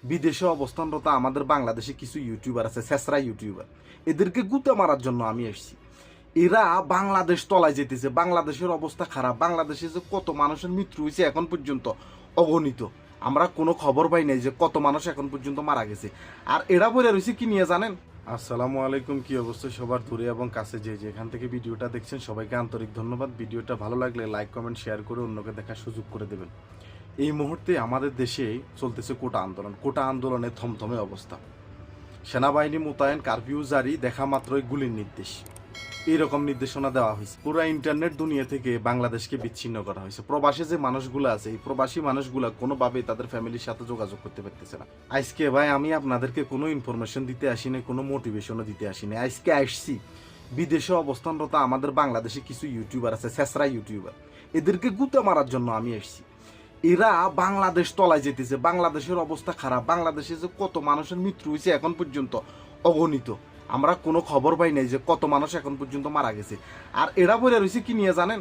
বিদেশে অবস্থানরত আমাদের বাংলাদেশে কিছু ইউটিউবার আছে, ছেসরা ইউটিউবার, এদেরকে গুঁতে মারার জন্য আমি এসেছি। এরা বাংলাদেশ তলায় যেতেছে, বাংলাদেশের অবস্থা খারাপ, বাংলাদেশে যে কত মানুষের মৃত্যু হয়েছে এখন পর্যন্ত অগণিত। আমরা কোনো খবর পাই নাই যে কত মানুষ এখন পর্যন্ত মারা গেছে। আর এরা বলে রয়েছে কি নিয়ে জানেন? আসসালামু আলাইকুম, কি অবস্থা সবার দূরে এবং কাছে যে যেখান থেকে ভিডিওটা দেখছেন সবাইকে আন্তরিক ধন্যবাদ। ভিডিওটা ভালো লাগলে লাইক কমেন্ট শেয়ার করে অন্যকে দেখার সুযোগ করে দেবেন। এই মুহূর্তে আমাদের দেশে চলতেছে কোটা আন্দোলন। কোটা আন্দোলনে থমথমে অবস্থা, সেনাবাহিনী মোতায়েন, কারফিউ জারি, দেখা মাত্রই গুলির নির্দেশ, এইরকম নির্দেশনা দেওয়া হয়েছে। পুরো ইন্টারনেট দুনিয়া থেকে বাংলাদেশকে বিচ্ছিন্ন করা হয়েছে। প্রবাসী যে মানুষগুলো আছে, এই প্রবাসী মানুষগুলো কোনোভাবেই তাদের ফ্যামিলির সাথে যোগাযোগ করতে পারতেছে না। আজকে ভাই আমি আপনাদেরকে কোনো ইনফরমেশন দিতে আসিনি, কোনো মোটিভেশনও দিতে আসিনি। আজকে আসছি বিদেশে অবস্থানরত আমাদের বাংলাদেশে কিছু ইউটিউবার আছে, ছেসরা ইউটিউবার, এদেরকে গুঁতে মারার জন্য আমি এসেছি। এরা বাংলাদেশ তলায় যেতেছে, বাংলাদেশের অবস্থা খারাপ, বাংলাদেশে যে কত মানুষের মৃত্যু হয়েছে এখন পর্যন্ত অগণিত। আমরা কোনো খবর পাই নাই যে কত মানুষ এখন পর্যন্ত মারা গেছে। আর এরা বলে রয়েছে কি নিয়ে জানেন?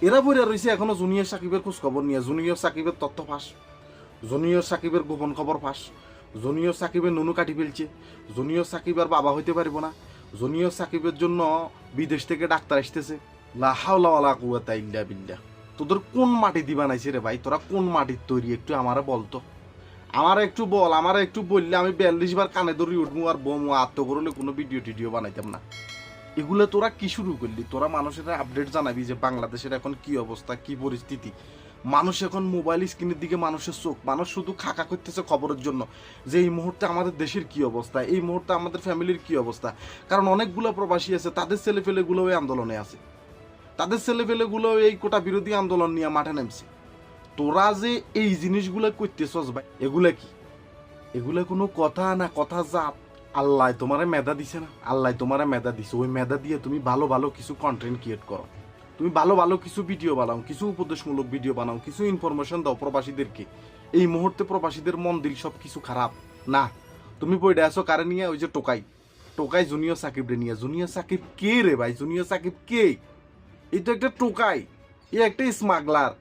এরা বলে রয়েছে এখনো জুনিয়র সাকিবের খোঁজ খবর নিয়ে, জুনিয়র সাকিবের তথ্য ফাঁস, জুনিয়র সাকিবের গোপন খবর ফাঁস, জুনিয়র সাকিবের নুনু কাটি ফেলছে, জুনিয়র সাকিব আর বাবা হইতে পারবো না, জুনিয়র সাকিবের জন্য বিদেশ থেকে ডাক্তার আসতেছে। লা হাওলা ওয়ালা কুওয়াতা ইল্লা বিল্লাহ। তোদের কোন মাটি দি বানাইছে রে ভাই? তোরা কোন মাটির তৈরি একটু আমারে বলতো, আমার একটু বল। আমার একটু বললে আমি 42 বার কানে ধরি উঠবো আর বমু আত্ম করলে কোনো ভিডিও টিডিও বানাইতাম না। এগুলো তোরা কি শুরু করলি? তোরা মানুষের আপডেট জানাবি যে বাংলাদেশের এখন কি অবস্থা, কি পরিস্থিতি। মানুষ এখন মোবাইল স্ক্রিনের দিকে, মানুষের চোখ, মানুষ শুধু খাকা করতেছে খবরের জন্য যে এই মুহূর্তে আমাদের দেশের কি অবস্থা, এই মুহূর্তে আমাদের ফ্যামিলির কি অবস্থা। কারণ অনেকগুলো প্রবাসী আছে, তাদের ছেলেপেলেগুলো ওই আন্দোলনে আছে, তাদের ছেলেপেলেগুলো এই কোটা বিরোধী আন্দোলন নিয়ে মাঠে নামছে। তোরা যে এই জিনিসগুলো করতেছস ভাই, এগুলা কি? এগুলা কোনো কথা না? কথা জাত। আল্লাহ তোমারে মেধা দিছে না, আল্লাহ তোমারে মেধা দিছে। ওই মেধা দিয়ে তুমি ভালো ভালো কিছু কন্টেন্ট ক্রিয়েট করো, তুমি ভালো ভালো কিছু ভিডিও বানাও, কিছু উপদেশমূলক ভিডিও বানাও, কিছু ইনফরমেশন দাও প্রবাসীদেরকে। এই মুহূর্তে প্রবাসীদের মন দিল সব কিছু খারাপ না। তুমি বইটা আসো কারে নিয়ে? ওই যে টোকাই, টোকাই জুনিয়র সাকিব রে নিয়ে। জুনিয়র সাকিব কে রে ভাই? জুনিয়র সাকিব কে? এই তো একটা টোকাই, এ একটা স্মাগলার,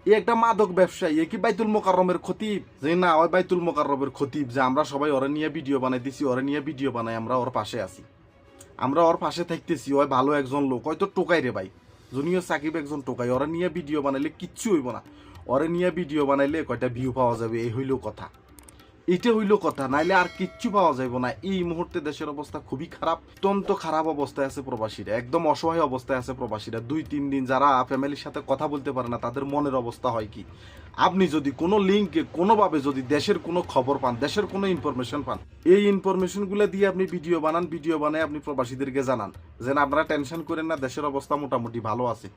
এ একটা মাদক ব্যবসায়ী। এ কি বাইতুল মোকাররমের খতিব? যে না, ওই বাইতুল মোকাররমের খতিব যে আমরা সবাই ওরা নিয়ে ভিডিও বানাই দিছি, ওরা নিয়ে ভিডিও বানাই, আমরা ওর পাশে আছি, আমরা ওর পাশে থাকতেছি। ওই ভালো একজন লোক, হয়তো টোকাই রে ভাই। জুনিয়র সাকিব একজন টোকাই। ওরা নিয়ে ভিডিও বানাইলে কিচ্ছু হইব না। ওরা নিয়ে ভিডিও বানাইলে কয়টা ভিউ পাওয়া যাবে, এই হইল কথা। এটা হইল কথা, নাইলে আর কিচ্ছু পাওয়া যাইব না। এই মুহূর্তে দেশের অবস্থা খুবই খারাপ, অত্যন্ত খারাপ অবস্থায় আছে প্রবাসীরা, একদম অসহায় অবস্থায় আছে প্রবাসীরা। 2-3 দিন যারা ফ্যামিলির সাথে কথা বলতে পারে না, তাদের মনের অবস্থা হয় কি? আপনি যদি কোনো লিঙ্কে কোনোভাবে যদি দেশের কোনো খবর পান, দেশের কোনো ইনফরমেশন পান, এই ইনফরমেশনগুলো দিয়ে আপনি ভিডিও বানান, ভিডিও বানায় আপনি প্রবাসীদেরকে জানান যে না, আপনারা টেনশন করেন না, দেশের অবস্থা মোটামুটি ভালো আছে।